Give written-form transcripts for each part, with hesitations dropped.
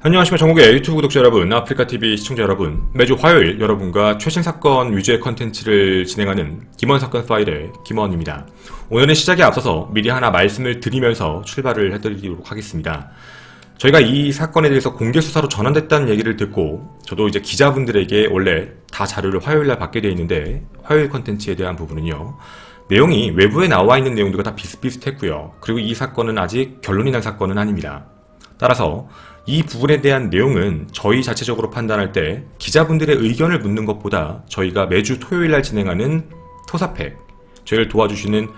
안녕하십니까. 전국의 유튜브 구독자 여러분, 아프리카TV 시청자 여러분, 매주 화요일 여러분과 최신 사건 위주의 컨텐츠를 진행하는 김원 사건 파일의 김원입니다. 오늘은 시작에 앞서서 미리 하나 말씀을 드리면서 출발을 해드리도록 하겠습니다. 저희가 이 사건에 대해서 공개 수사로 전환됐다는 얘기를 듣고 저도 이제 기자분들에게 원래 다 자료를 화요일날 받게 되어 있는데 화요일 컨텐츠에 대한 부분은요, 내용이 외부에 나와 있는 내용들과 다 비슷비슷했고요. 그리고 이 사건은 아직 결론이 난 사건은 아닙니다. 따라서 이 부분에 대한 내용은 저희 자체적으로 판단할 때 기자분들의 의견을 묻는 것보다 저희가 매주 토요일날 진행하는 토사팩, 저희를 도와주시는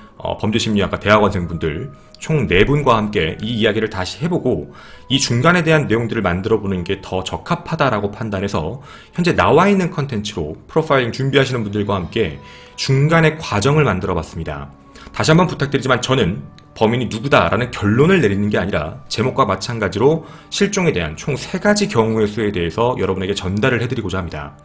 범죄심리학과 대학원생분들 총 4분과 함께 이 이야기를 다시 해보고 이 중간에 대한 내용들을 만들어보는 게 더 적합하다라고 판단해서 현재 나와 있는 컨텐츠로 프로파일링 준비하시는 분들과 함께 중간의 과정을 만들어봤습니다. 다시 한번 부탁드리지만 저는 범인이 누구다라는 결론을 내리는 게 아니라 제목과 마찬가지로 실종에 대한 총 3가지 경우의 수에 대해서 여러분에게 전달을 해드리고자 합니다.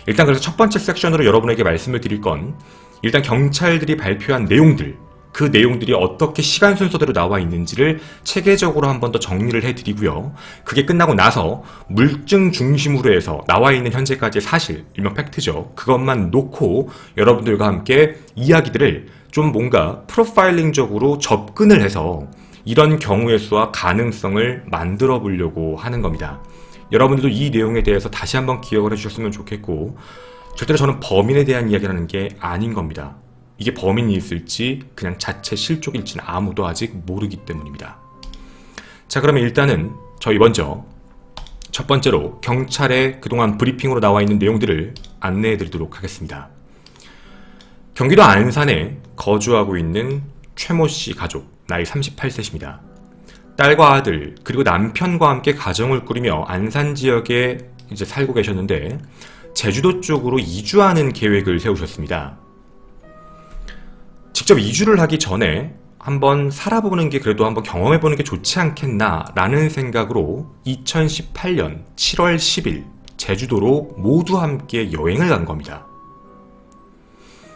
일단 그래서 첫 번째 섹션으로 여러분에게 말씀을 드릴 건 일단 경찰들이 발표한 내용들, 그 내용들이 어떻게 시간 순서대로 나와 있는지를 체계적으로 한 번 더 정리를 해드리고요. 그게 끝나고 나서 물증 중심으로 해서 나와 있는 현재까지의 사실, 일명 팩트죠. 그것만 놓고 여러분들과 함께 이야기들을 좀 뭔가 프로파일링적으로 접근을 해서 이런 경우의 수와 가능성을 만들어 보려고 하는 겁니다. 여러분들도 이 내용에 대해서 다시 한번 기억을 해주셨으면 좋겠고, 절대로 저는 범인에 대한 이야기를 하는 게 아닌 겁니다. 이게 범인이 있을지 그냥 자체 실족일지는 아무도 아직 모르기 때문입니다. 자, 그러면 일단은 저희 먼저 첫 번째로 경찰의 그동안 브리핑으로 나와 있는 내용들을 안내해 드리도록 하겠습니다. 경기도 안산에 거주하고 있는 최모 씨 가족, 나이 38세입니다. 딸과 아들, 그리고 남편과 함께 가정을 꾸리며 안산 지역에 이제 살고 계셨는데 제주도 쪽으로 이주하는 계획을 세우셨습니다. 직접 이주를 하기 전에 한번 살아보는 게 그래도 한번 경험해보는 게 좋지 않겠나 라는 생각으로 2018년 7월 10일 제주도로 모두 함께 여행을 간 겁니다.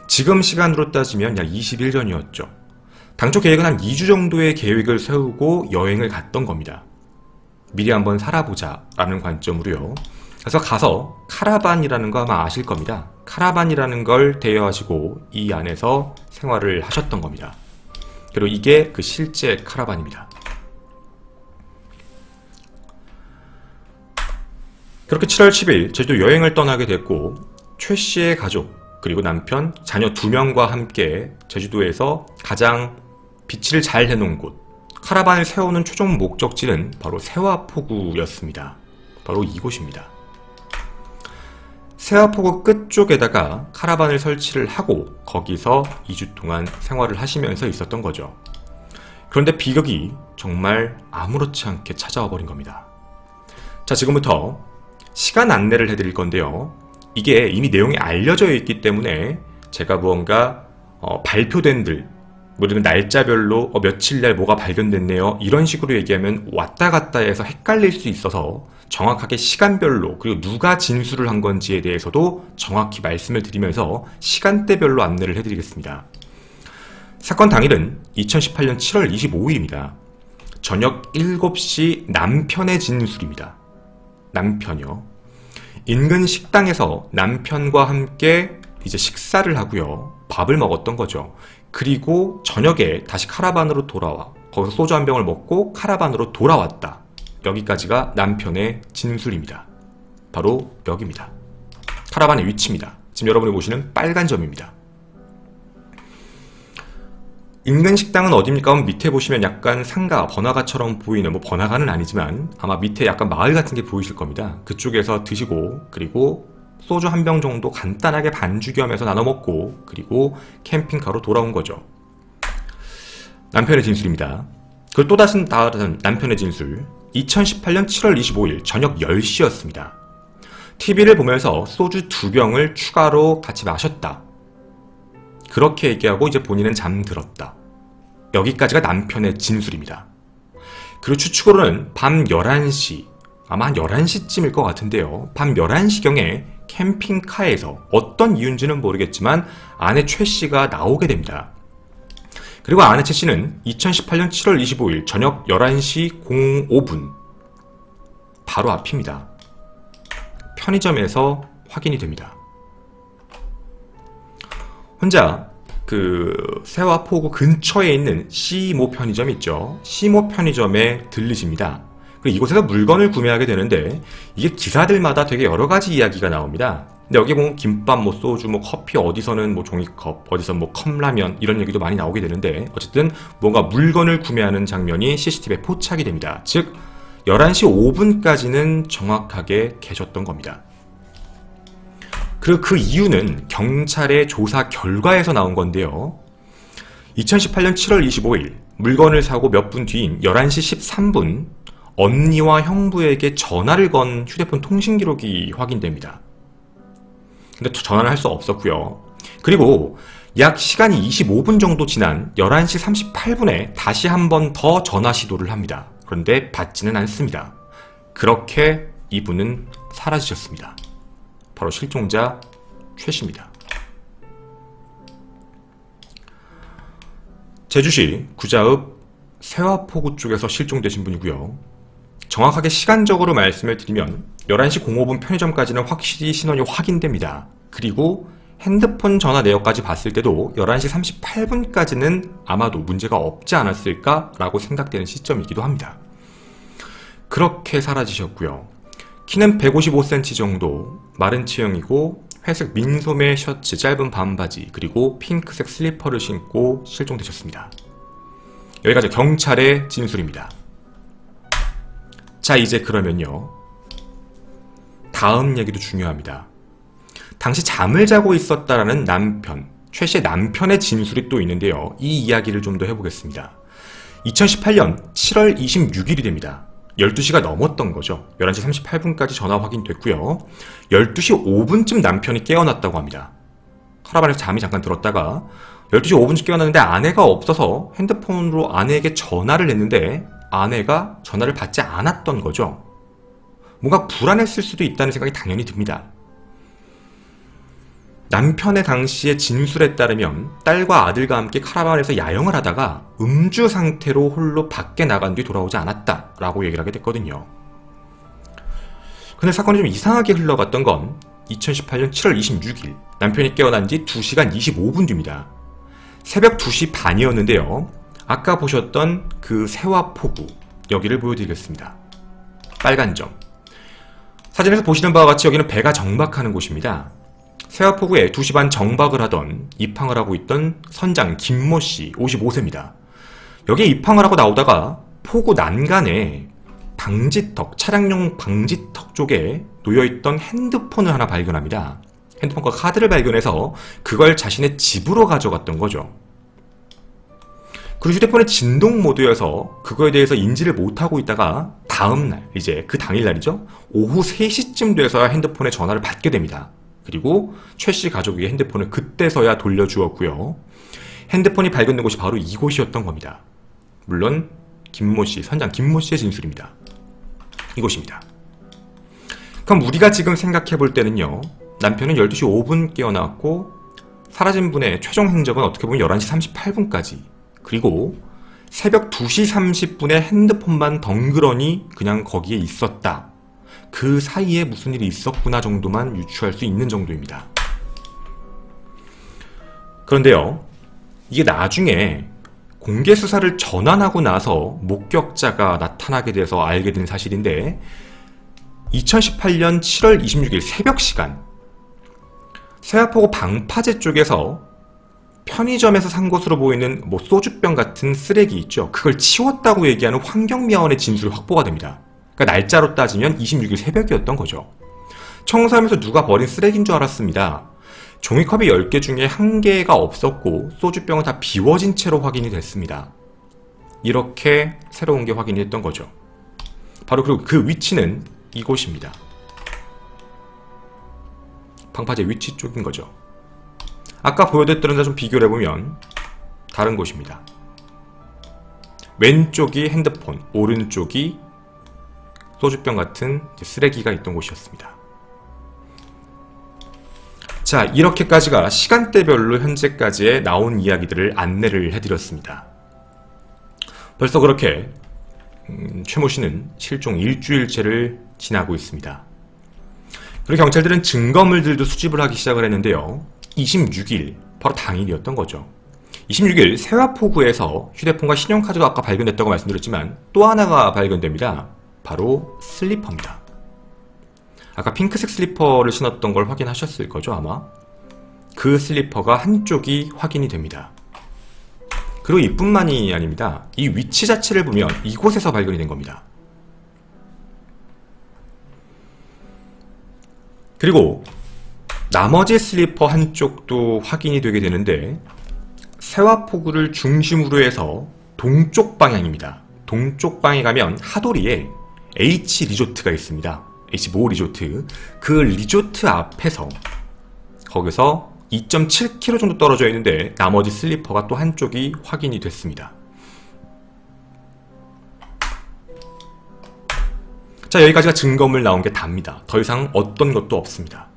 지금 시간으로 따지면 약 20일 전이었죠. 당초 계획은 한 2주 정도의 계획을 세우고 여행을 갔던 겁니다. 미리 한번 살아보자 라는 관점으로요. 그래서 가서 카라반이라는 거 아마 아실 겁니다. 카라반이라는 걸 대여하시고 이 안에서 생활을 하셨던 겁니다. 그리고 이게 그 실제 카라반입니다. 그렇게 7월 10일 제주도 여행을 떠나게 됐고 최 씨의 가족 그리고 남편, 자녀 2명과 함께 제주도에서 가장 비치를 잘 해놓은 곳, 카라반을 세우는 최종 목적지는 바로 세화포구였습니다. 바로 이곳입니다. 세화포구 끝쪽에다가 카라반을 설치를 하고 거기서 2주 동안 생활을 하시면서 있었던 거죠. 그런데 비극이 정말 아무렇지 않게 찾아와 버린 겁니다. 자, 지금부터 시간 안내를 해드릴 건데요. 이게 이미 내용이 알려져 있기 때문에 제가 무언가 발표된 들, 우리는 날짜별로 며칠날 뭐가 발견됐네요 이런 식으로 얘기하면 왔다 갔다 해서 헷갈릴 수 있어서 정확하게 시간별로 그리고 누가 진술을 한 건지에 대해서도 정확히 말씀을 드리면서 시간대별로 안내를 해드리겠습니다. 사건 당일은 2018년 7월 25일입니다. 저녁 7시 남편의 진술입니다. 남편이요. 인근 식당에서 남편과 함께 이제 식사를 하고요. 밥을 먹었던 거죠. 그리고 저녁에 다시 카라반으로 돌아와 거기서 소주 한 병을 먹고 카라반으로 돌아왔다. 여기까지가 남편의 진술입니다. 바로 여기입니다. 카라반의 위치입니다. 지금 여러분이 보시는 빨간 점입니다. 인근 식당은 어디입니까? 밑에 보시면 약간 상가, 번화가처럼 보이는, 뭐 번화가는 아니지만 아마 밑에 약간 마을 같은 게 보이실 겁니다. 그쪽에서 드시고 그리고 소주 한 병 정도 간단하게 반주 겸해서 나눠 먹고 그리고 캠핑카로 돌아온 거죠. 남편의 진술입니다. 그리고 또 다른 남편의 진술. 2018년 7월 25일 저녁 10시였습니다. TV를 보면서 소주 2병을 추가로 같이 마셨다. 그렇게 얘기하고 이제 본인은 잠들었다. 여기까지가 남편의 진술입니다. 그리고 추측으로는 밤 11시, 아마 한 11시쯤일 것 같은데요. 밤 11시경에 캠핑카에서 어떤 이유인지는 모르겠지만 아내 최 씨가 나오게 됩니다. 그리고 아내 최 씨는 2018년 7월 25일 저녁 11시 05분 바로 앞입니다. 편의점에서 확인이 됩니다. 혼자 그 세화포구 근처에 있는 C모 편의점 있죠. C모 편의점에 들리십니다. 그리고 이곳에서 물건을 구매하게 되는데 이게 기사들마다 되게 여러가지 이야기가 나옵니다. 근데 여기 보면 김밥, 뭐 소주, 뭐 커피, 어디서는 뭐 종이컵, 어디서 뭐 컵라면 이런 얘기도 많이 나오게 되는데 어쨌든 뭔가 물건을 구매하는 장면이 CCTV에 포착이 됩니다. 즉 11시 5분까지는 정확하게 계셨던 겁니다. 그리고 그 이유는 경찰의 조사 결과에서 나온 건데요. 2018년 7월 25일 물건을 사고 몇 분 뒤인 11시 13분 언니와 형부에게 전화를 건 휴대폰 통신 기록이 확인됩니다. 근데 전화를 할 수 없었고요. 그리고 약 시간이 25분 정도 지난 11시 38분에 다시 한 번 더 전화 시도를 합니다. 그런데 받지는 않습니다. 그렇게 이분은 사라지셨습니다. 바로 실종자 최 씨입니다. 제주시 구자읍 세화포구 쪽에서 실종되신 분이고요. 정확하게 시간적으로 말씀을 드리면 11시 05분 편의점까지는 확실히 신원이 확인됩니다. 그리고 핸드폰 전화 내역까지 봤을 때도 11시 38분까지는 아마도 문제가 없지 않았을까라고 생각되는 시점이기도 합니다. 그렇게 사라지셨고요. 키는 155cm 정도, 마른 체형이고 회색 민소매 셔츠, 짧은 반바지, 그리고 핑크색 슬리퍼를 신고 실종되셨습니다. 여기까지 경찰의 진술입니다. 자, 이제 그러면요. 다음 얘기도 중요합니다. 당시 잠을 자고 있었다라는 남편, 최 씨의 남편의 진술이 또 있는데요. 이 이야기를 좀 더 해보겠습니다. 2018년 7월 26일이 됩니다. 12시가 넘었던 거죠. 11시 38분까지 전화 확인됐고요. 12시 5분쯤 남편이 깨어났다고 합니다. 카라반에서 잠이 잠깐 들었다가 12시 5분쯤 깨어났는데 아내가 없어서 핸드폰으로 아내에게 전화를 했는데 아내가 전화를 받지 않았던 거죠. 뭔가 불안했을 수도 있다는 생각이 당연히 듭니다. 남편의 당시의 진술에 따르면 딸과 아들과 함께 카라반에서 야영을 하다가 음주 상태로 홀로 밖에 나간 뒤 돌아오지 않았다라고 얘기를 하게 됐거든요. 근데 사건이 좀 이상하게 흘러갔던 건 2018년 7월 26일 남편이 깨어난 지 2시간 25분 뒤입니다. 새벽 2시 반이었는데요. 아까 보셨던 그 세화포구, 여기를 보여드리겠습니다. 빨간 점. 사진에서 보시는 바와 같이 여기는 배가 정박하는 곳입니다. 세화포구에 2시 반 정박을 하던 입항을 하고 있던 선장 김모씨 55세입니다. 여기에 입항을 하고 나오다가 포구 난간에 방지턱, 차량용 방지턱 쪽에 놓여있던 핸드폰을 하나 발견합니다. 핸드폰과 카드를 발견해서 그걸 자신의 집으로 가져갔던 거죠. 그리고 휴대폰이 진동 모드여서 그거에 대해서 인지를 못하고 있다가 다음날, 이제 그 당일날이죠. 오후 3시쯤 돼서야 핸드폰에 전화를 받게 됩니다. 그리고 최 씨 가족에게 핸드폰을 그때서야 돌려주었고요. 핸드폰이 발견된 곳이 바로 이곳이었던 겁니다. 물론 김모 씨, 선장 김모 씨의 진술입니다. 이곳입니다. 그럼 우리가 지금 생각해 볼 때는요. 남편은 12시 5분 깨어났고 사라진 분의 최종 행적은 어떻게 보면 11시 38분까지, 그리고 새벽 2시 30분에 핸드폰만 덩그러니 그냥 거기에 있었다. 그 사이에 무슨 일이 있었구나 정도만 유추할 수 있는 정도입니다. 그런데요, 이게 나중에 공개 수사를 전환하고 나서 목격자가 나타나게 돼서 알게 된 사실인데 2018년 7월 26일 새벽 시간 세화포구 방파제 쪽에서 편의점에서 산 것으로 보이는 뭐 소주병 같은 쓰레기 있죠. 그걸 치웠다고 얘기하는 환경미화원의 진술이 확보가 됩니다. 그러니까 날짜로 따지면 26일 새벽이었던 거죠. 청소하면서 누가 버린 쓰레기인 줄 알았습니다. 종이컵이 10개 중에 1개가 없었고 소주병은 다 비워진 채로 확인이 됐습니다. 이렇게 새로운 게 확인이 됐던 거죠. 바로 그리고 그 위치는 이곳입니다. 방파제 위치 쪽인 거죠. 아까 보여드렸던 데랑 좀 비교를 해보면 다른 곳입니다. 왼쪽이 핸드폰, 오른쪽이 소주병 같은 쓰레기가 있던 곳이었습니다. 자, 이렇게까지가 시간대별로 현재까지의 나온 이야기들을 안내를 해드렸습니다. 벌써 그렇게 최모 씨는 실종 일주일째를 지나고 있습니다. 그리고 경찰들은 증거물들도 수집을 하기 시작을 했는데요. 26일, 바로 당일이었던 거죠. 26일 세화포구에서 휴대폰과 신용카드가 아까 발견됐다고 말씀드렸지만 또 하나가 발견됩니다. 바로 슬리퍼입니다. 아까 핑크색 슬리퍼를 신었던 걸 확인하셨을 거죠, 아마? 그 슬리퍼가 한쪽이 확인이 됩니다. 그리고 이뿐만이 아닙니다. 이 위치 자체를 보면 이곳에서 발견이 된 겁니다. 그리고 나머지 슬리퍼 한쪽도 확인이 되게 되는데 세화포구를 중심으로 해서 동쪽 방향입니다. 동쪽 방에 가면 하도리에 H 리조트가 있습니다. H5 리조트. 그 리조트 앞에서 거기서 2.7km 정도 떨어져 있는데 나머지 슬리퍼가 또 한쪽이 확인이 됐습니다. 자, 여기까지가 증거물 나온 게 답니다. 더 이상 어떤 것도 없습니다.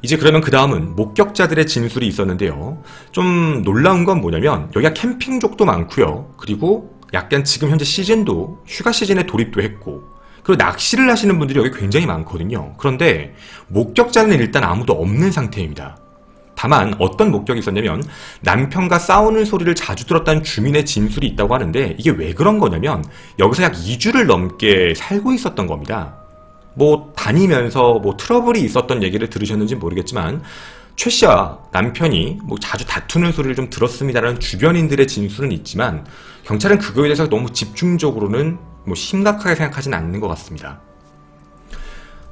이제 그러면 그 다음은 목격자들의 진술이 있었는데요. 좀 놀라운 건 뭐냐면 여기가 캠핑족도 많고요. 그리고 약간 지금 현재 시즌도 휴가 시즌에 돌입도 했고 그리고 낚시를 하시는 분들이 여기 굉장히 많거든요. 그런데 목격자는 일단 아무도 없는 상태입니다. 다만 어떤 목격이 있었냐면 남편과 싸우는 소리를 자주 들었다는 주민의 진술이 있다고 하는데 이게 왜 그런 거냐면 여기서 약 2주를 넘게 살고 있었던 겁니다. 뭐 다니면서 뭐 트러블이 있었던 얘기를 들으셨는지 모르겠지만 최 씨와 남편이 뭐 자주 다투는 소리를 좀 들었습니다라는 주변인들의 진술은 있지만 경찰은 그거에 대해서 너무 집중적으로는 뭐 심각하게 생각하진 않는 것 같습니다.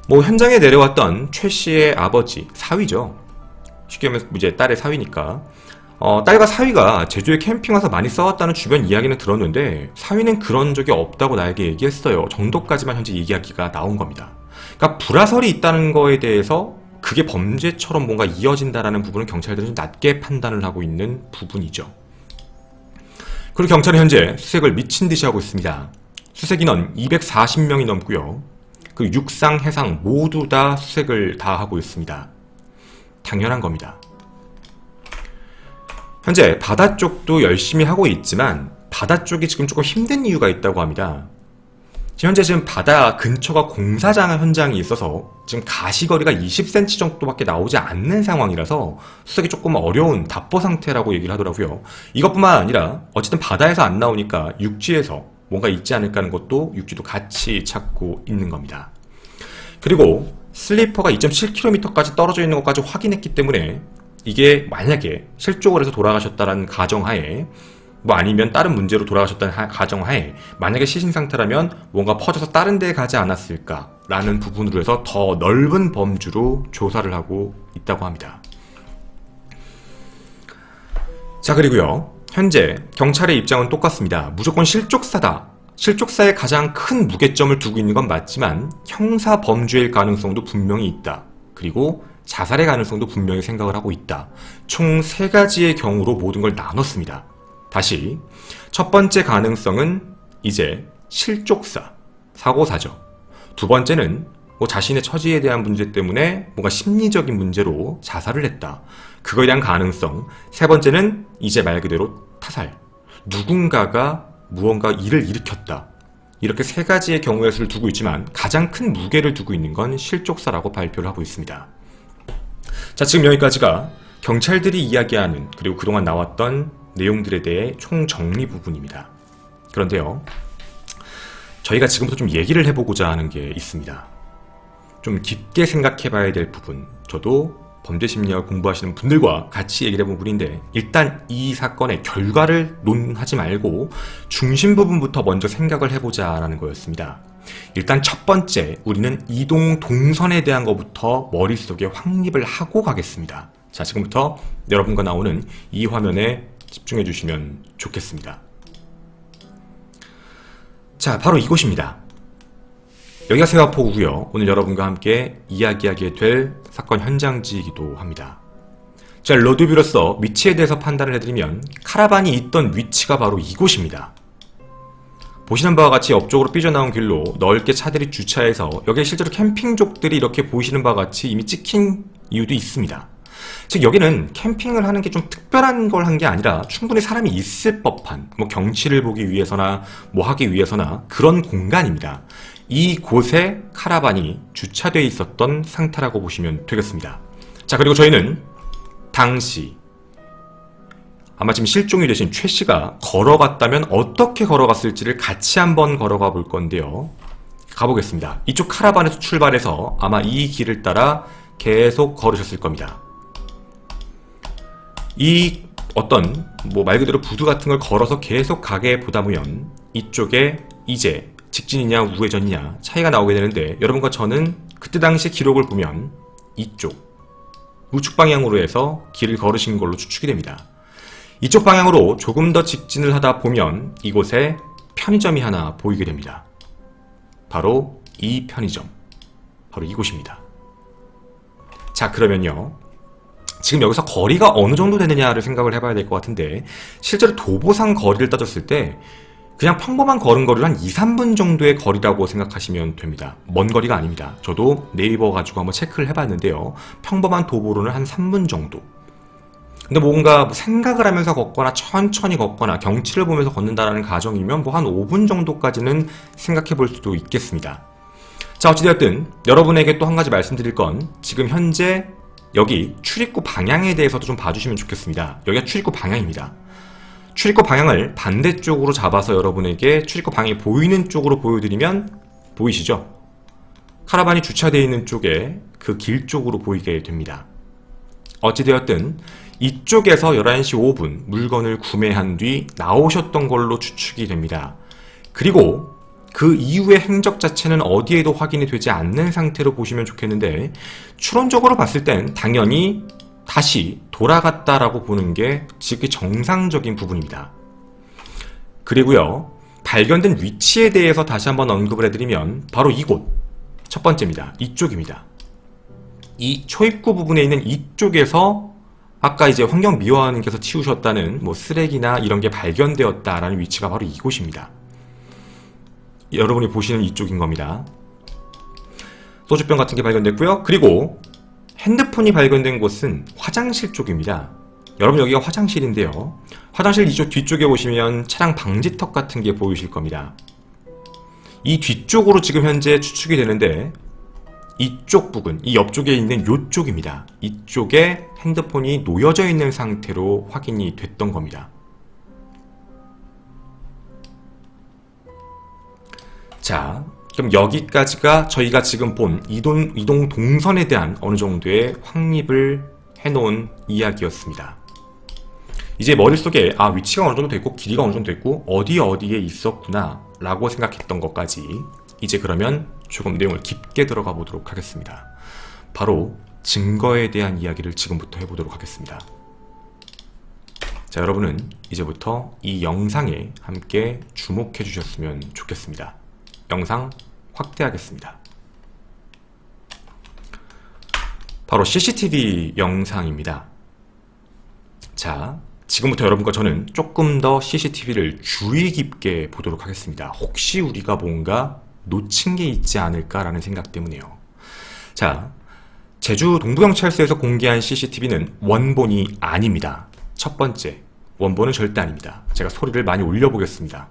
뭐 현장에 내려왔던 최 씨의 아버지, 사위죠. 쉽게 말해서 이제 딸의 사위니까 딸과 사위가 제주에 캠핑 와서 많이 싸웠다는 주변 이야기는 들었는데 사위는 그런 적이 없다고 나에게 얘기했어요. 정도까지만 현재 이야기가 나온 겁니다. 그러니까 불화설이 있다는 거에 대해서 그게 범죄처럼 뭔가 이어진다라는 부분은 경찰들은 좀 낮게 판단을 하고 있는 부분이죠. 그리고 경찰은 현재 수색을 미친 듯이 하고 있습니다. 수색 인원 240명이 넘고요. 그 육상, 해상 모두 다 수색을 다 하고 있습니다. 당연한 겁니다. 현재 바다 쪽도 열심히 하고 있지만 바다 쪽이 지금 조금 힘든 이유가 있다고 합니다. 현재 지금 바다 근처가 공사장 현장이 있어서 지금 가시거리가 20cm 정도밖에 나오지 않는 상황이라서 수색이 조금 어려운 답보 상태라고 얘기를 하더라고요. 이것뿐만 아니라 어쨌든 바다에서 안 나오니까 육지에서 뭔가 있지 않을까 하는 것도 육지도 같이 찾고 있는 겁니다. 그리고 슬리퍼가 2.7km까지 떨어져 있는 것까지 확인했기 때문에 이게 만약에 실족을 해서 돌아가셨다는 가정하에 뭐 아니면 다른 문제로 돌아가셨다는 가정하에 만약에 시신 상태라면 뭔가 퍼져서 다른 데에 가지 않았을까라는 부분으로 해서 더 넓은 범주로 조사를 하고 있다고 합니다. 자, 그리고요. 현재 경찰의 입장은 똑같습니다. 무조건 실족사다. 실족사에 가장 큰 무게점을 두고 있는 건 맞지만 형사 범죄일 가능성도 분명히 있다. 그리고 자살의 가능성도 분명히 생각을 하고 있다. 총 3가지의 경우로 모든 걸 나눴습니다. 다시 첫 번째 가능성은 이제 실족사, 사고사죠. 두 번째는 뭐 자신의 처지에 대한 문제 때문에 뭔가 심리적인 문제로 자살을 했다. 그거에 대한 가능성. 세 번째는 이제 말 그대로 타살. 누군가가 무언가 일을 일으켰다. 이렇게 3가지의 경우의 수를 두고 있지만 가장 큰 무게를 두고 있는 건 실족사라고 발표를 하고 있습니다. 자, 지금 여기까지가 경찰들이 이야기하는 그리고 그동안 나왔던 내용들에 대해 총정리 부분입니다. 그런데요, 저희가 지금부터 좀 얘기를 해보고자 하는 게 있습니다. 좀 깊게 생각해 봐야 될 부분, 저도 범죄심리학을 공부하시는 분들과 같이 얘기를 해본 부분인데 일단 이 사건의 결과를 논하지 말고 중심 부분부터 먼저 생각을 해보자 라는 거였습니다. 일단 첫 번째, 우리는 이동 동선에 대한 것부터 머릿속에 확립을 하고 가겠습니다. 자, 지금부터 여러분과 나오는 이 화면에 집중해 주시면 좋겠습니다. 자, 바로 이곳입니다. 여기가 세화포구고요. 오늘 여러분과 함께 이야기하게 될 사건 현장지이기도 합니다. 자, 로드뷰로서 위치에 대해서 판단을 해드리면 카라반이 있던 위치가 바로 이곳입니다. 보시는 바와 같이 옆쪽으로 삐져나온 길로 넓게 차들이 주차해서 여기에 실제로 캠핑족들이 이렇게 보이시는 바와 같이 이미 찍힌 이유도 있습니다. 즉 여기는 캠핑을 하는 게 좀 특별한 걸 한 게 아니라 충분히 사람이 있을 법한 뭐 경치를 보기 위해서나 뭐 하기 위해서나 그런 공간입니다. 이곳에 카라반이 주차되어 있었던 상태라고 보시면 되겠습니다. 자, 그리고 저희는 당시 아마 지금 실종이 되신 최 씨가 걸어갔다면 어떻게 걸어갔을지를 같이 한번 걸어가 볼 건데요. 가보겠습니다. 이쪽 카라반에서 출발해서 아마 이 길을 따라 계속 걸으셨을 겁니다. 이 어떤 뭐 말 그대로 부두 같은 걸 걸어서 계속 가게 보다 보면 이쪽에 이제 직진이냐 우회전이냐 차이가 나오게 되는데, 여러분과 저는 그때 당시 기록을 보면 이쪽 우측 방향으로 해서 길을 걸으신 걸로 추측이 됩니다. 이쪽 방향으로 조금 더 직진을 하다 보면 이곳에 편의점이 하나 보이게 됩니다. 바로 이 편의점, 바로 이곳입니다. 자, 그러면요, 지금 여기서 거리가 어느 정도 되느냐를 생각을 해봐야 될 것 같은데, 실제로 도보상 거리를 따졌을 때 그냥 평범한 걸음거리로 한 2-3분 정도의 거리라고 생각하시면 됩니다. 먼 거리가 아닙니다. 저도 네이버 가지고 한번 체크를 해봤는데요, 평범한 도보로는 한 3분 정도. 근데 뭔가 생각을 하면서 걷거나 천천히 걷거나 경치를 보면서 걷는다라는 가정이면 뭐 한 5분 정도까지는 생각해 볼 수도 있겠습니다. 자, 어찌되었든 여러분에게 또 한 가지 말씀드릴 건, 지금 현재 여기 출입구 방향에 대해서도 좀 봐주시면 좋겠습니다. 여기가 출입구 방향입니다. 출입구 방향을 반대쪽으로 잡아서 여러분에게 출입구 방향이 보이는 쪽으로 보여드리면 보이시죠? 카라반이 주차되어 있는 쪽에 그 길 쪽으로 보이게 됩니다. 어찌되었든 이쪽에서 11시 5분 물건을 구매한 뒤 나오셨던 걸로 추측이 됩니다. 그리고 그 이후의 행적 자체는 어디에도 확인이 되지 않는 상태로 보시면 좋겠는데, 추론적으로 봤을 땐 당연히 다시 돌아갔다라고 보는 게 지극히 정상적인 부분입니다. 그리고요, 발견된 위치에 대해서 다시 한번 언급을 해드리면 바로 이곳, 첫 번째입니다. 이쪽입니다. 이 초입구 부분에 있는 이쪽에서 아까 이제 환경미화원님께서 치우셨다는 뭐 쓰레기나 이런 게 발견되었다라는 위치가 바로 이곳입니다. 여러분이 보시는 이쪽인 겁니다. 소주병 같은 게 발견됐고요. 그리고 핸드폰이 발견된 곳은 화장실 쪽입니다. 여러분, 여기가 화장실인데요, 화장실 이쪽 뒤쪽에 보시면 차량 방지턱 같은 게 보이실 겁니다. 이 뒤쪽으로 지금 현재 추측이 되는데, 이쪽 부분, 이 옆쪽에 있는 이쪽입니다. 이쪽에 핸드폰이 놓여져 있는 상태로 확인이 됐던 겁니다. 자, 그럼 여기까지가 저희가 지금 본 이동 동선에 대한 어느 정도의 확립을 해놓은 이야기였습니다. 이제 머릿속에 위치가 어느 정도 됐고 길이가 어느 정도 됐고 어디에 있었구나 라고 생각했던 것까지, 이제 그러면 조금 내용을 깊게 들어가 보도록 하겠습니다. 바로 증거에 대한 이야기를 지금부터 해보도록 하겠습니다. 자, 여러분은 이제부터 이 영상에 함께 주목해 주셨으면 좋겠습니다. 영상 확대하겠습니다. 바로 CCTV 영상입니다. 자, 지금부터 여러분과 저는 조금 더 CCTV를 주의 깊게 보도록 하겠습니다. 혹시 우리가 뭔가 놓친 게 있지 않을까라는 생각 때문에요. 자, 제주 동부경찰서에서 공개한 CCTV는 원본이 아닙니다. 첫 번째, 원본은 절대 아닙니다. 제가 소리를 많이 올려보겠습니다.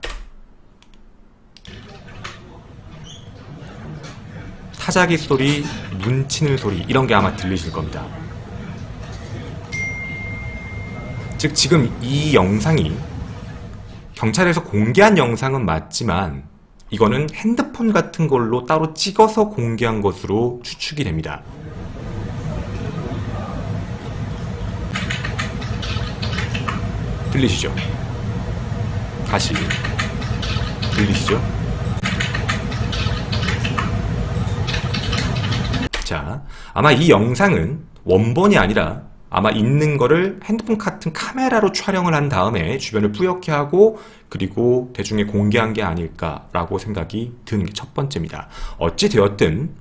타자기 소리, 문 치는 소리, 이런 게 아마 들리실 겁니다. 즉, 지금 이 영상이 경찰에서 공개한 영상은 맞지만 이거는 핸드폰 같은 걸로 따로 찍어서 공개한 것으로 추측이 됩니다. 들리시죠? 다시 들리시죠? 자, 아마 이 영상은 원본이 아니라 아마 있는 거를 핸드폰 같은 카메라로 촬영을 한 다음에 주변을 뿌옇게 하고 그리고 대중에 공개한 게 아닐까라고 생각이 드는 게 첫 번째입니다. 어찌 되었든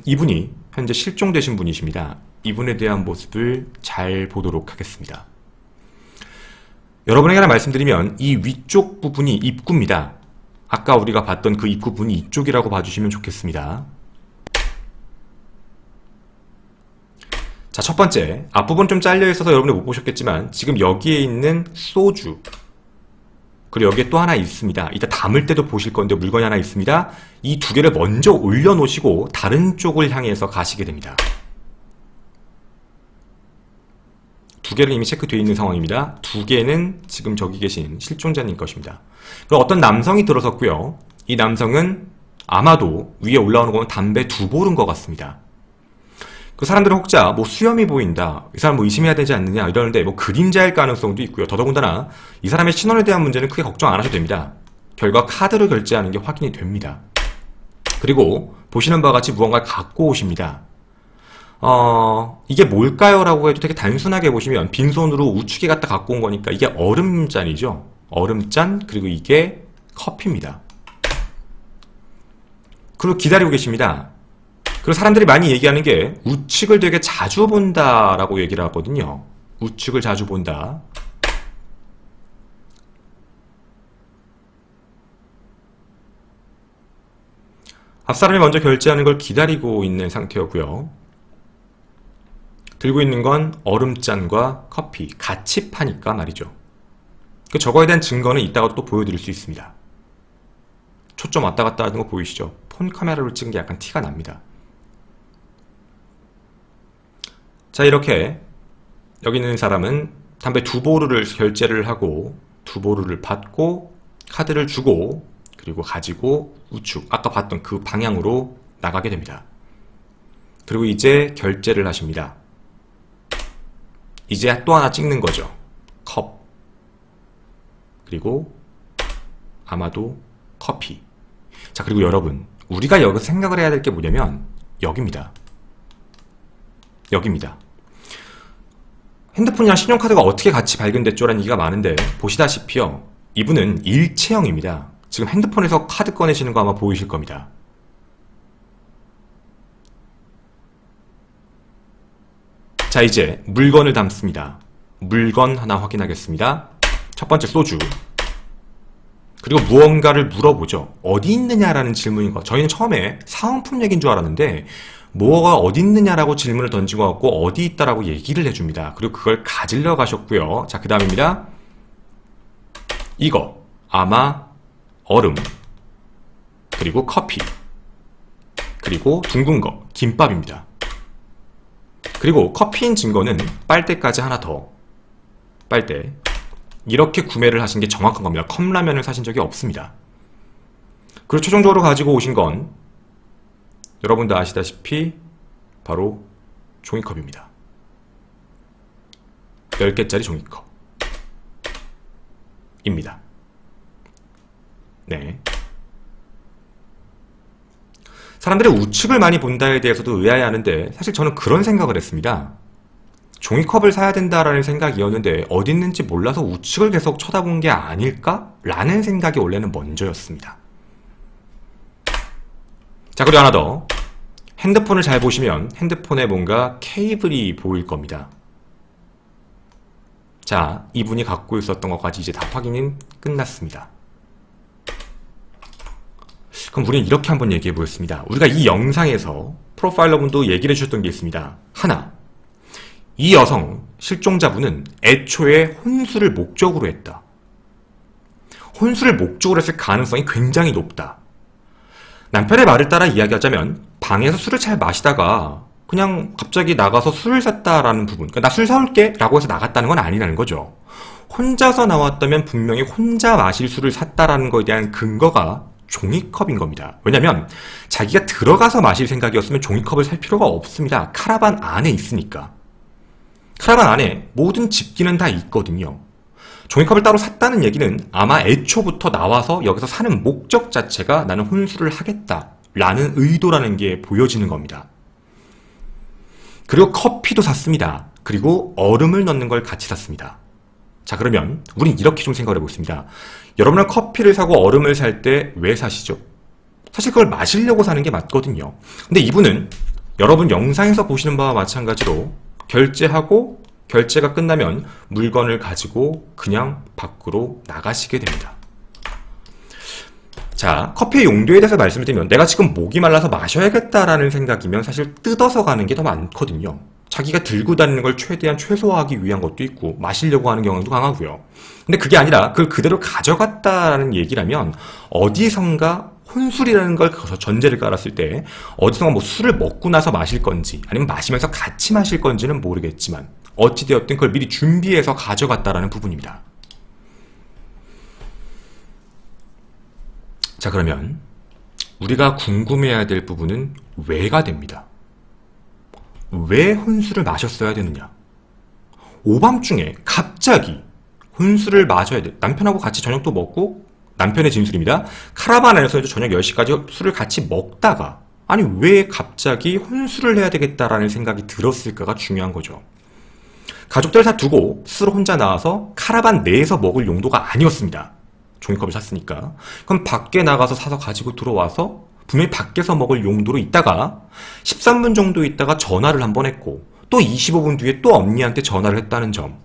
이분이 현재 실종되신 분이십니다. 이분에 대한 모습을 잘 보도록 하겠습니다. 여러분에게 하나 말씀드리면 이 위쪽 부분이 입구입니다. 아까 우리가 봤던 그 입구 부분이 이쪽이라고 봐주시면 좋겠습니다. 자, 첫 번째, 앞부분 좀 잘려있어서 여러분이 못 보셨겠지만 지금 여기에 있는 소주, 그리고 여기에 또 하나 있습니다. 이따 담을 때도 보실 건데 물건이 하나 있습니다. 이 두 개를 먼저 올려놓으시고 다른 쪽을 향해서 가시게 됩니다. 두 개를 이미 체크되어 있는 상황입니다. 두 개는 지금 저기 계신 실종자님 것입니다. 그리고 어떤 남성이 들어섰고요. 이 남성은 아마도 위에 올라오는 건 담배 2볼인 것 같습니다. 그 사람들은 혹자 뭐 수염이 보인다, 이 사람 뭐 의심해야 되지 않느냐 이러는데 뭐 그림자일 가능성도 있고요. 더더군다나 이 사람의 신원에 대한 문제는 크게 걱정 안 하셔도 됩니다. 결과 카드로 결제하는 게 확인이 됩니다. 그리고 보시는 바와 같이 무언가를 갖고 오십니다. 이게 뭘까요? 라고 해도 되게 단순하게 보시면 빈손으로 우측에 갖다 갖고 온 거니까 이게 얼음잔이죠. 얼음잔, 그리고 이게 커피입니다. 그리고 기다리고 계십니다. 그리고 사람들이 많이 얘기하는 게 우측을 되게 자주 본다라고 얘기를 하거든요. 우측을 자주 본다. 앞사람이 먼저 결제하는 걸 기다리고 있는 상태였고요. 들고 있는 건 얼음잔과 커피 같이 파니까 말이죠. 저거에 대한 증거는 이따가 또 보여드릴 수 있습니다. 초점 왔다 갔다 하는 거 보이시죠? 폰 카메라로 찍은 게 약간 티가 납니다. 자, 이렇게 여기 있는 사람은 담배 2보루를 결제를 하고 2보루를 받고 카드를 주고 그리고 가지고 우측, 아까 봤던 그 방향으로 나가게 됩니다. 그리고 이제 결제를 하십니다. 이제 또 하나 찍는 거죠. 컵, 그리고 아마도 커피. 자, 그리고 여러분, 우리가 여기서 생각을 해야 될 게 뭐냐면 여기입니다. 여기입니다. 핸드폰이랑 신용카드가 어떻게 같이 발견됐죠? 라는 얘기가 많은데 보시다시피요, 이분은 일체형입니다. 지금 핸드폰에서 카드 꺼내시는 거 아마 보이실 겁니다. 자, 이제 물건을 담습니다. 물건 하나 확인하겠습니다. 첫 번째 소주. 그리고 무언가를 물어보죠. 어디 있느냐라는 질문인 거. 저희는 처음에 사은품 얘기인 줄 알았는데 뭐가 어디 있느냐라고 질문을 던진 것 같고 어디 있다라고 얘기를 해줍니다. 그리고 그걸 가지러 가셨고요. 자, 그 다음입니다. 이거 아마 얼음, 그리고 커피, 그리고 둥근 거 김밥입니다. 그리고 커피인 증거는 빨대까지 하나 더. 빨대. 이렇게 구매를 하신 게 정확한 겁니다. 컵라면을 사신 적이 없습니다. 그리고 최종적으로 가지고 오신 건 여러분도 아시다시피 바로 종이컵입니다. 10개짜리 종이컵 입니다. 네. 사람들이 우측을 많이 본다에 대해서도 의아해하는데 사실 저는 그런 생각을 했습니다. 종이컵을 사야 된다라는 생각이었는데 어디 있는지 몰라서 우측을 계속 쳐다본 게 아닐까? 라는 생각이 원래는 먼저였습니다. 자, 그리고 하나 더. 핸드폰을 잘 보시면 핸드폰에 뭔가 케이블이 보일 겁니다. 자, 이분이 갖고 있었던 것까지 이제 다 확인은 끝났습니다. 그럼 우리는 이렇게 한번 얘기해 보겠습니다. 우리가 이 영상에서 프로파일러분도 얘기를 해주셨던 게 있습니다. 하나, 이 여성, 실종자분은 애초에 혼수를 목적으로 했다. 혼수를 목적으로 했을 가능성이 굉장히 높다. 남편의 말을 따라 이야기하자면 방에서 술을 잘 마시다가 그냥 갑자기 나가서 술을 샀다라는 부분, 그러니까 나 술 사올게 라고 해서 나갔다는 건 아니라는 거죠. 혼자서 나왔다면 분명히 혼자 마실 술을 샀다라는 거에 대한 근거가 종이컵인 겁니다. 왜냐면 자기가 들어가서 마실 생각이었으면 종이컵을 살 필요가 없습니다. 카라반 안에 있으니까. 카라반 안에 모든 집기는 다 있거든요. 종이컵을 따로 샀다는 얘기는 아마 애초부터 나와서 여기서 사는 목적 자체가 나는 혼수를 하겠다 라는 의도라는 게 보여지는 겁니다. 그리고 커피도 샀습니다. 그리고 얼음을 넣는 걸 같이 샀습니다. 자, 그러면 우린 이렇게 좀 생각을 해보겠습니다. 여러분은 커피를 사고 얼음을 살 때 왜 사시죠? 사실 그걸 마시려고 사는 게 맞거든요. 근데 이분은 여러분 영상에서 보시는 바와 마찬가지로 결제하고 결제가 끝나면 물건을 가지고 그냥 밖으로 나가시게 됩니다. 자, 커피의 용도에 대해서 말씀을 드리면 내가 지금 목이 말라서 마셔야겠다라는 생각이면 사실 뜯어서 가는 게 더 많거든요. 자기가 들고 다니는 걸 최대한 최소화하기 위한 것도 있고 마시려고 하는 경향도 강하고요. 근데 그게 아니라 그걸 그대로 가져갔다라는 얘기라면 어디선가 혼술이라는 걸 전제를 깔았을 때 어디선가 뭐 술을 먹고 나서 마실 건지 아니면 마시면서 같이 마실 건지는 모르겠지만 어찌되었든 그걸 미리 준비해서 가져갔다라는 부분입니다. 자, 그러면 우리가 궁금해야 될 부분은 왜가 됩니다. 왜 혼술을 마셨어야 되느냐? 오밤중에 갑자기 혼술을 마셔야 돼. 남편하고 같이 저녁도 먹고, 남편의 진술입니다. 카라반 안에서도 저녁 10시까지 술을 같이 먹다가 아니 왜 갑자기 혼술을 해야 되겠다라는 생각이 들었을까가 중요한 거죠. 가족들 다 두고 술 혼자 나와서 카라반 내에서 먹을 용도가 아니었습니다. 종이컵을 샀으니까. 그럼 밖에 나가서 사서 가지고 들어와서 분명히 밖에서 먹을 용도로 있다가 13분 정도 있다가 전화를 한번 했고 또 25분 뒤에 또 언니한테 전화를 했다는 점.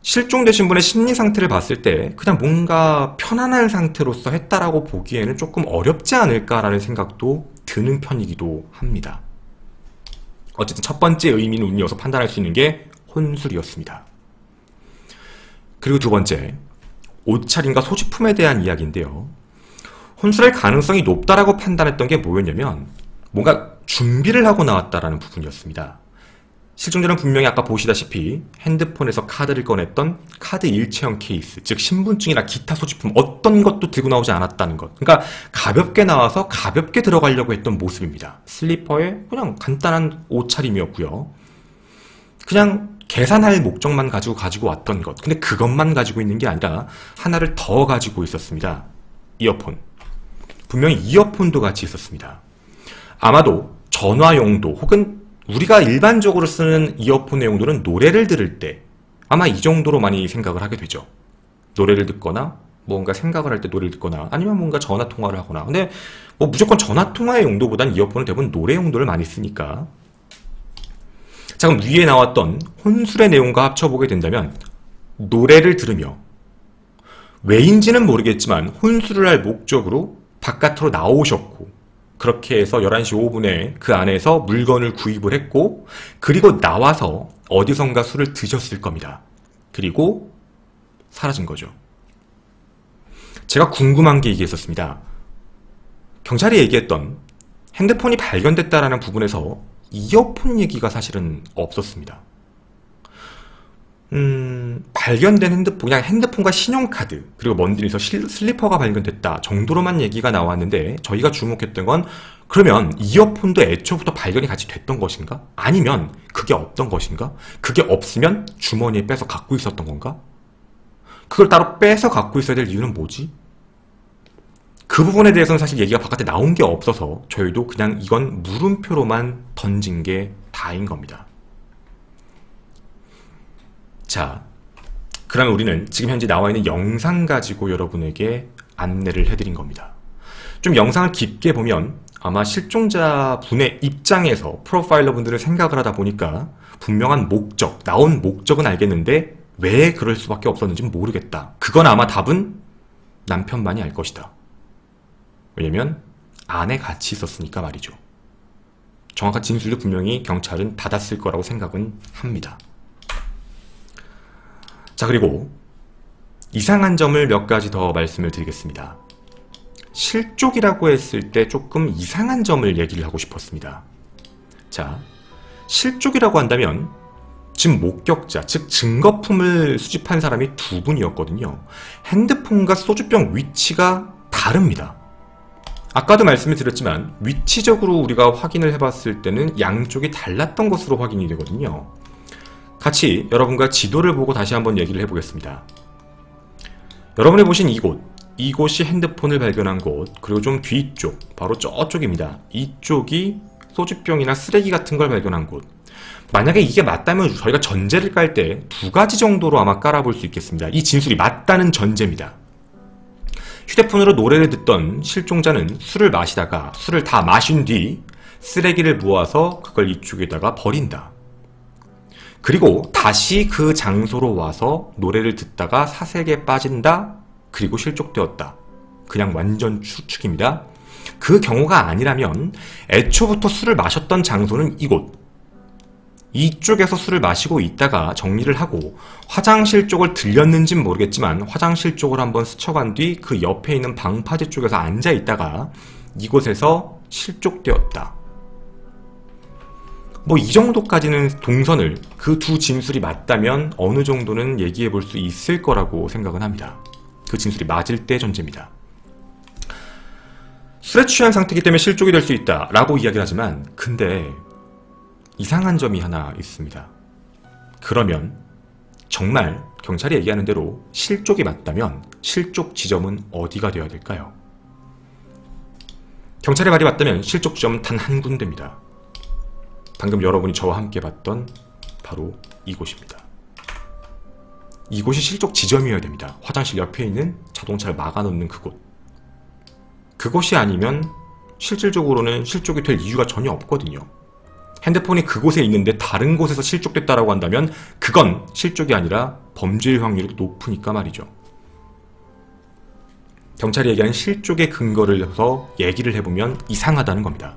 실종되신 분의 심리 상태를 봤을 때 그냥 뭔가 편안한 상태로서 했다라고 보기에는 조금 어렵지 않을까라는 생각도 드는 편이기도 합니다. 어쨌든 첫 번째 의미는 운이어서 판단할 수 있는 게 혼술이었습니다. 그리고 두 번째, 옷차림과 소지품에 대한 이야기인데요. 혼술할 가능성이 높다라고 판단했던 게 뭐였냐면 뭔가 준비를 하고 나왔다라는 부분이었습니다. 실종자는 분명히 아까 보시다시피 핸드폰에서 카드를 꺼냈던 카드 일체형 케이스, 즉 신분증이나 기타 소지품 어떤 것도 들고 나오지 않았다는 것. 그러니까 가볍게 나와서 가볍게 들어가려고 했던 모습입니다. 슬리퍼에 그냥 간단한 옷차림이었고요. 그냥 계산할 목적만 가지고 왔던 것. 근데 그것만 가지고 있는 게 아니라 하나를 더 가지고 있었습니다. 이어폰. 분명히 이어폰도 같이 있었습니다. 아마도 전화 용도 혹은 우리가 일반적으로 쓰는 이어폰의 용도는 노래를 들을 때 아마 이 정도로 많이 생각을 하게 되죠. 노래를 듣거나 뭔가 생각을 할 때 노래를 듣거나 아니면 뭔가 전화 통화를 하거나. 근데 뭐 무조건 전화 통화의 용도보단 이어폰은 대부분 노래 용도를 많이 쓰니까. 자, 그럼 위에 나왔던 혼술의 내용과 합쳐보게 된다면 노래를 들으며 왜인지는 모르겠지만 혼술을 할 목적으로 바깥으로 나오셨고 그렇게 해서 11시 5분에 그 안에서 물건을 구입을 했고 그리고 나와서 어디선가 술을 드셨을 겁니다. 그리고 사라진 거죠. 제가 궁금한 게 이게 있었습니다. 경찰이 얘기했던 핸드폰이 발견됐다라는 부분에서 이어폰 얘기가 사실은 없었습니다. 발견된 핸드폰, 그냥 핸드폰과 신용카드, 그리고 먼 길에서 슬리퍼가 발견됐다 정도로만 얘기가 나왔는데 저희가 주목했던 건 그러면 이어폰도 애초부터 발견이 같이 됐던 것인가? 아니면 그게 없던 것인가? 그게 없으면 주머니에 빼서 갖고 있었던 건가? 그걸 따로 빼서 갖고 있어야 될 이유는 뭐지? 그 부분에 대해서는 사실 얘기가 바깥에 나온 게 없어서 저희도 그냥 이건 물음표로만 던진 게 다인 겁니다. 자, 그러면 우리는 지금 현재 나와 있는 영상 가지고 여러분에게 안내를 해드린 겁니다. 좀 영상을 깊게 보면 아마 실종자 분의 입장에서 프로파일러 분들은 생각을 하다 보니까 분명한 목적, 나온 목적은 알겠는데 왜 그럴 수밖에 없었는지는 모르겠다. 그건 아마 답은 남편만이 알 것이다. 왜냐면 안에 같이 있었으니까 말이죠. 정확한 진술도 분명히 경찰은 받았을 거라고 생각은 합니다. 자, 그리고 이상한 점을 몇 가지 더 말씀을 드리겠습니다. 실족이라고 했을 때 조금 이상한 점을 얘기를 하고 싶었습니다. 자, 실족이라고 한다면 지금 목격자, 즉 증거품을 수집한 사람이 두 분이었거든요. 핸드폰과 소주병 위치가 다릅니다. 아까도 말씀을 드렸지만 위치적으로 우리가 확인을 해봤을 때는 양쪽이 달랐던 것으로 확인이 되거든요. 같이 여러분과 지도를 보고 다시 한번 얘기를 해보겠습니다. 여러분이 보신 이곳이 핸드폰을 발견한 곳, 그리고 좀 뒤쪽, 바로 저쪽입니다. 이쪽이 소주병이나 쓰레기 같은 걸 발견한 곳. 만약에 이게 맞다면 저희가 전제를 깔 때 두 가지 정도로 아마 깔아볼 수 있겠습니다. 이 진술이 맞다는 전제입니다. 휴대폰으로 노래를 듣던 실종자는 술을 마시다가 술을 다 마신 뒤 쓰레기를 모아서 그걸 이쪽에다가 버린다. 그리고 다시 그 장소로 와서 노래를 듣다가 사색에 빠진다. 그리고 실족되었다. 그냥 완전 추측입니다. 그 경우가 아니라면 애초부터 술을 마셨던 장소는 이곳. 이쪽에서 술을 마시고 있다가 정리를 하고 화장실 쪽을 들렸는진 모르겠지만 화장실 쪽을 한번 스쳐간 뒤 그 옆에 있는 방파제 쪽에서 앉아 있다가 이곳에서 실족되었다. 뭐 이 정도까지는 동선을 그 두 진술이 맞다면 어느 정도는 얘기해 볼 수 있을 거라고 생각은 합니다. 그 진술이 맞을 때 전제입니다. 술에 취한 상태이기 때문에 실족이 될 수 있다 라고 이야기를 하지만 근데 이상한 점이 하나 있습니다. 그러면 정말 경찰이 얘기하는 대로 실족이 맞다면 실족 지점은 어디가 되어야 될까요? 경찰의 말이 맞다면 실족 지점은 단 한 군데입니다. 방금 여러분이 저와 함께 봤던 바로 이곳입니다. 이곳이 실족 지점이어야 됩니다. 화장실 옆에 있는 자동차를 막아놓는 그곳. 그것이 아니면 실질적으로는 실족이 될 이유가 전혀 없거든요. 핸드폰이 그곳에 있는데 다른 곳에서 실족됐다라고 한다면 그건 실족이 아니라 범죄의 확률이 높으니까 말이죠. 경찰이 얘기하는 실족의 근거를 해서 얘기를 해보면 이상하다는 겁니다.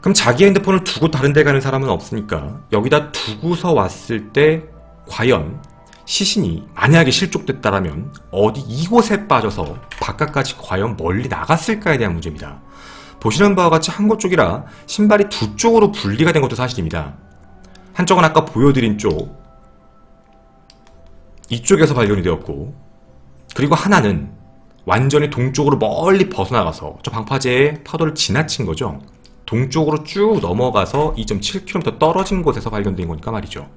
그럼 자기 핸드폰을 두고 다른 데 가는 사람은 없으니까 여기다 두고서 왔을 때 과연 시신이 만약에 실족됐다라면 어디 이곳에 빠져서 바깥까지 과연 멀리 나갔을까에 대한 문제입니다. 보시는 바와 같이 한 곳 쪽이라 신발이 두 쪽으로 분리가 된 것도 사실입니다. 한쪽은 아까 보여드린 쪽 이쪽에서 발견이 되었고 그리고 하나는 완전히 동쪽으로 멀리 벗어나가서 저 방파제의 파도를 지나친 거죠. 동쪽으로 쭉 넘어가서 2.7km 떨어진 곳에서 발견된 거니까 말이죠.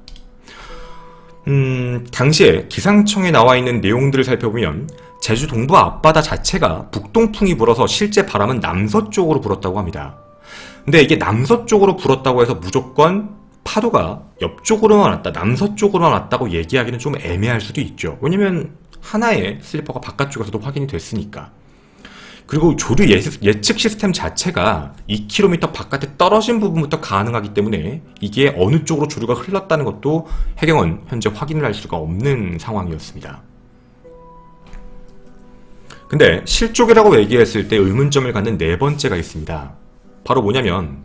당시에 기상청에 나와 있는 내용들을 살펴보면 제주 동부 앞바다 자체가 북동풍이 불어서 실제 바람은 남서쪽으로 불었다고 합니다. 근데 이게 남서쪽으로 불었다고 해서 무조건 파도가 옆쪽으로만 왔다, 남서쪽으로만 왔다고 얘기하기는 좀 애매할 수도 있죠. 왜냐면 하나의 슬리퍼가 바깥쪽에서도 확인이 됐으니까. 그리고 조류 예측 시스템 자체가 2km 바깥에 떨어진 부분부터 가능하기 때문에 이게 어느 쪽으로 조류가 흘렀다는 것도 해경은 현재 확인을 할 수가 없는 상황이었습니다. 근데 실족이라고 얘기했을 때 의문점을 갖는 네 번째가 있습니다. 바로 뭐냐면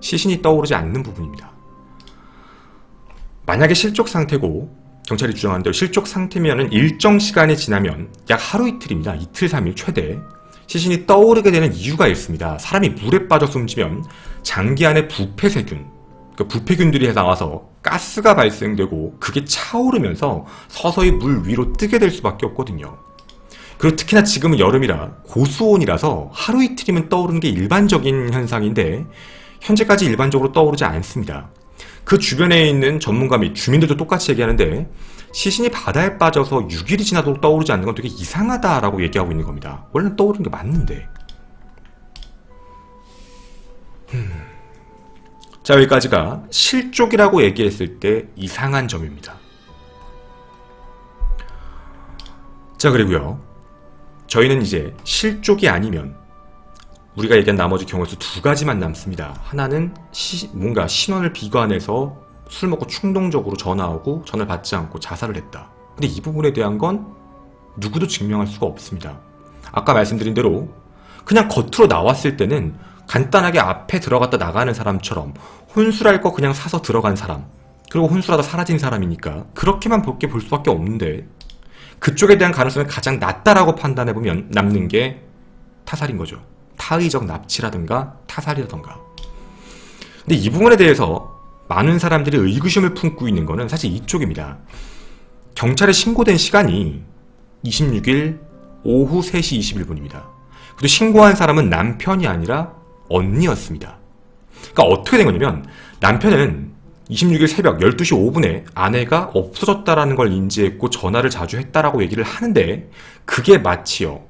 시신이 떠오르지 않는 부분입니다. 만약에 실족 상태고 경찰이 주장하는 대로 실족 상태면 일정 시간이 지나면 약 하루 이틀입니다. 이틀 3일 최대 시신이 떠오르게 되는 이유가 있습니다. 사람이 물에 빠져 숨지면 장기 안에 부패세균, 그 부패균들이 나와서 가스가 발생되고 그게 차오르면서 서서히 물 위로 뜨게 될 수밖에 없거든요. 그리고 특히나 지금은 여름이라 고수온이라서 하루 이틀이면 떠오르는 게 일반적인 현상인데 현재까지 일반적으로 떠오르지 않습니다. 그 주변에 있는 전문가 및 주민들도 똑같이 얘기하는데 시신이 바다에 빠져서 6일이 지나도록 떠오르지 않는 건 되게 이상하다라고 얘기하고 있는 겁니다. 원래는 떠오르는 게 맞는데. 자, 여기까지가 실족이라고 얘기했을 때 이상한 점입니다. 자, 그리고요. 저희는 이제 실족이 아니면 우리가 얘기한 나머지 경우에서 두 가지만 남습니다. 하나는 뭔가 신원을 비관해서 술 먹고 충동적으로 전화 오고 전화를 받지 않고 자살을 했다. 근데 이 부분에 대한 건 누구도 증명할 수가 없습니다. 아까 말씀드린 대로 그냥 겉으로 나왔을 때는 간단하게 앞에 들어갔다 나가는 사람처럼 혼술할 거 그냥 사서 들어간 사람, 그리고 혼술하다 사라진 사람이니까 그렇게만 볼 수밖에 없는데 그쪽에 대한 가능성이 가장 낮다라고 판단해보면 남는 게 타살인 거죠. 타의적 납치라든가 타살이라든가. 근데 이 부분에 대해서 많은 사람들이 의구심을 품고 있는 거는 사실 이쪽입니다. 경찰에 신고된 시간이 26일 오후 3시 21분입니다. 그리고 신고한 사람은 남편이 아니라 언니였습니다. 그러니까 어떻게 된 거냐면 남편은 26일 새벽 12시 5분에 아내가 없어졌다라는 걸 인지했고 전화를 자주 했다라고 얘기를 하는데 그게 마치요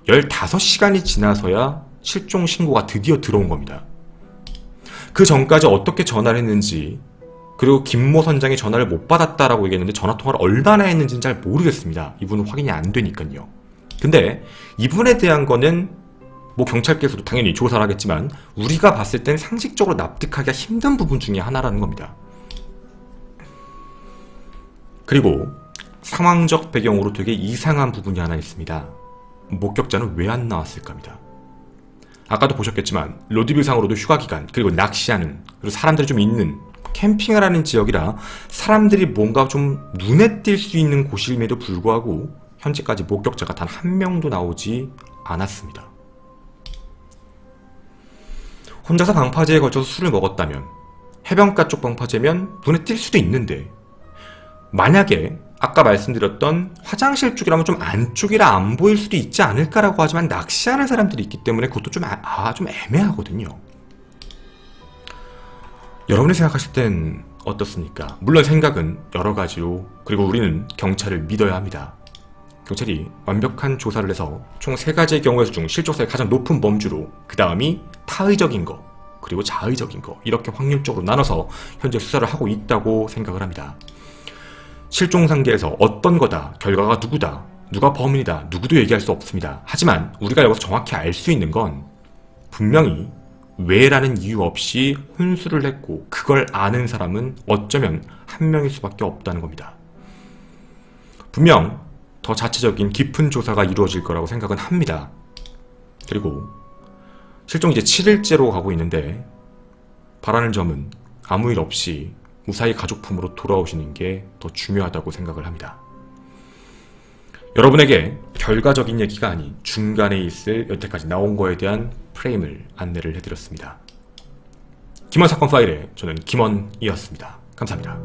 15시간이 지나서야 실종 신고가 드디어 들어온 겁니다. 그 전까지 어떻게 전화를 했는지, 그리고 김모 선장이 전화를 못 받았다라고 얘기했는데 전화통화를 얼마나 했는지는 잘 모르겠습니다. 이분은 확인이 안 되니까요. 근데 이분에 대한 거는 뭐 경찰께서도 당연히 조사를 하겠지만 우리가 봤을 땐 상식적으로 납득하기가 힘든 부분 중에 하나라는 겁니다. 그리고 상황적 배경으로 되게 이상한 부분이 하나 있습니다. 목격자는 왜 안 나왔을까 합니다. 아까도 보셨겠지만 로드뷰상으로도 휴가기간, 그리고 낚시하는, 그리고 사람들이 좀 있는 캠핑을 하는 지역이라 사람들이 뭔가 좀 눈에 띌 수 있는 곳임에도 불구하고 현재까지 목격자가 단 한 명도 나오지 않았습니다. 혼자서 방파제에 걸쳐서 술을 먹었다면, 해변가 쪽 방파제면 눈에 띌 수도 있는데, 만약에 아까 말씀드렸던 화장실 쪽이라면 좀 안쪽이라 안 보일 수도 있지 않을까라고 하지만 낚시하는 사람들이 있기 때문에 그것도 좀 애매하거든요. 여러분이 생각하실 땐 어떻습니까? 물론 생각은 여러 가지로, 그리고 우리는 경찰을 믿어야 합니다. 경찰이 완벽한 조사를 해서 총 3가지의 경우의 수 중 실족사의 가장 높은 범주로, 그 다음이 타의적인 거, 그리고 자의적인 거, 이렇게 확률적으로 나눠서 현재 수사를 하고 있다고 생각을 합니다. 실종 상계에서 어떤 거다, 결과가 누구다, 누가 범인이다, 누구도 얘기할 수 없습니다. 하지만 우리가 여기서 정확히 알 수 있는 건 분명히 왜라는 이유 없이 혼수를 했고 그걸 아는 사람은 어쩌면 한 명일 수밖에 없다는 겁니다. 분명 더 자체적인 깊은 조사가 이루어질 거라고 생각은 합니다. 그리고 실종 이제 7일째로 가고 있는데 바라는 점은 아무 일 없이 무사히 가족품으로 돌아오시는 게 더 중요하다고 생각을 합니다. 여러분에게 결과적인 얘기가 아닌 중간에 있을 여태까지 나온 거에 대한 프레임을 안내를 해드렸습니다. 김원 사건 파일의 저는 김원이었습니다. 감사합니다.